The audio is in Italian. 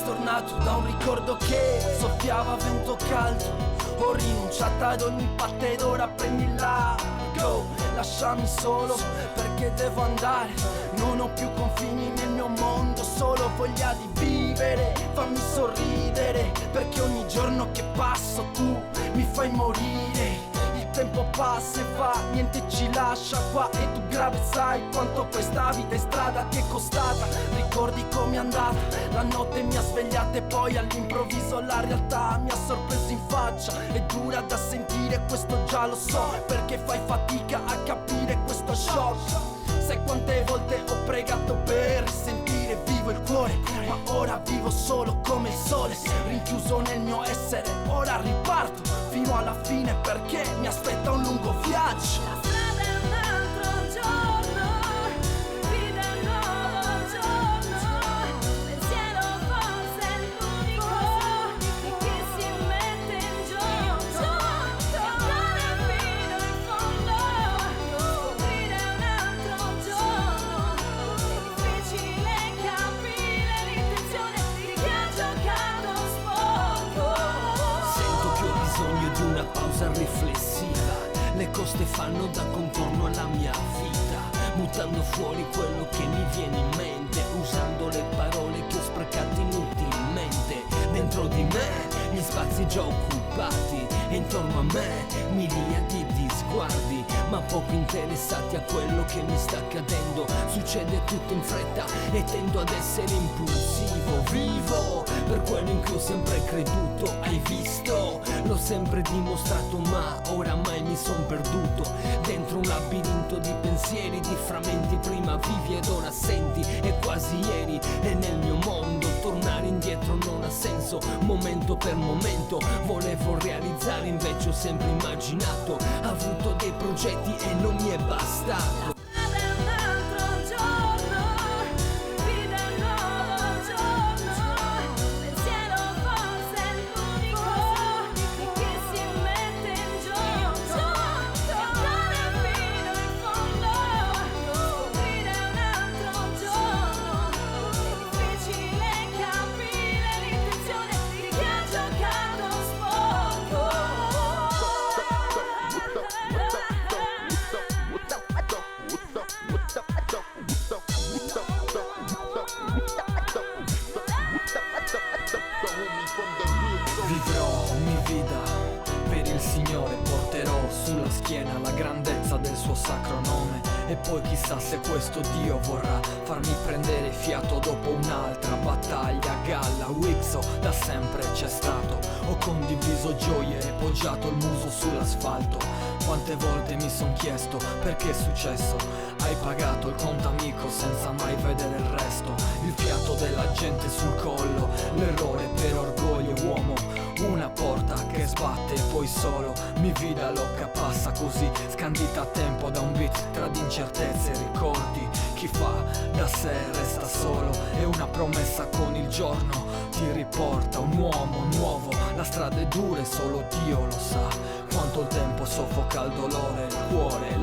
stornato da un ricordo che soffiava vento caldo. Ho rinunciato ad ogni patta ed ora prendi il largo. Lasciami solo perché devo andare. Non ho più confini nel mio mondo, solo voglia di vivere. Fammi sorridere perché ogni giorno che passo tu mi fai morire. Il tempo passa e va, niente ci lascia qua. E tu grave sai quanto questa vita in strada ti è costata. Ricordi com'è andata? La notte mi ha svegliato e poi all'improvviso la realtà mi ha sorpreso in faccia. È dura da sentire, questo già lo so, perché fai fatica a capire questo shock. Sai quante volte ho pregato per risentire vivo il cuore, ma ora vivo solo come il sole, rinchiuso nel mio essere. Ora riparto fino alla fine perché mi aspetta un lungo viaggio. La strada è un altro giorno, vita è un nuovo giorno. Pensiero forse è l'unico che si mette in gioco. Andare fino in fondo, scoprire un altro giorno. È difficile capire l'intenzione di chi ha giocato sporco. Sento che ho bisogno di una pausa riflessiva. Le coste fanno da contorno alla mia vita, buttando fuori quello che mi viene in mente, usando le parole che ho sprecato inutilmente. Dentro di me gli spazi già occupati e intorno a me miriadi di sguardi, ma poco interessati a quello che mi sta accadendo. Succede tutto in fretta e tendo ad essere impulsivo. Vivo per quello in cui ho sempre creduto. Hai visto? L'ho sempre dimostrato, ma oramai mi son perduto dentro un labirinto di pensieri, di frammenti prima vivi ed ora assenti. È quasi ieri e nel mio mondo tornare indietro non ha senso. Momento per momento volevo realizzare, invece ho sempre immaginato, avuto dei progetti e non mi è bastato. Strada è un altro giorno, vita è un nuovo giorno. Pensiero forse è l'unico che si mette in gioco. Andare fino in fondo, scoprire un altro giorno. È difficile capire l'intenzione di chi ha giocato sporco. Vivrò ogni vita per il Signore, porterò sulla schiena la grandezza del suo sacro nome. E poi chissà se questo Dio vorrà farmi prendere fiato dopo un'altra battaglia. A galla, Wixo, da sempre c'è stato. Ho condiviso gioie e poggiato il muso sull'asfalto. Quante volte mi son chiesto perché è successo. Hai pagato il conto amico senza mai vedere il resto. Il fiato della gente sul collo, l'errore per orgoglio uomo. Una porta che sbatte e poi solo mi vida l'occa passa così, scandita a tempo da un beat tra di incertezze e ricordi. Chi fa da sé resta solo e una promessa con il giorno ti riporta un uomo nuovo. La strada è dura e solo Dio lo sa quanto il tempo soffoca il dolore, il cuore e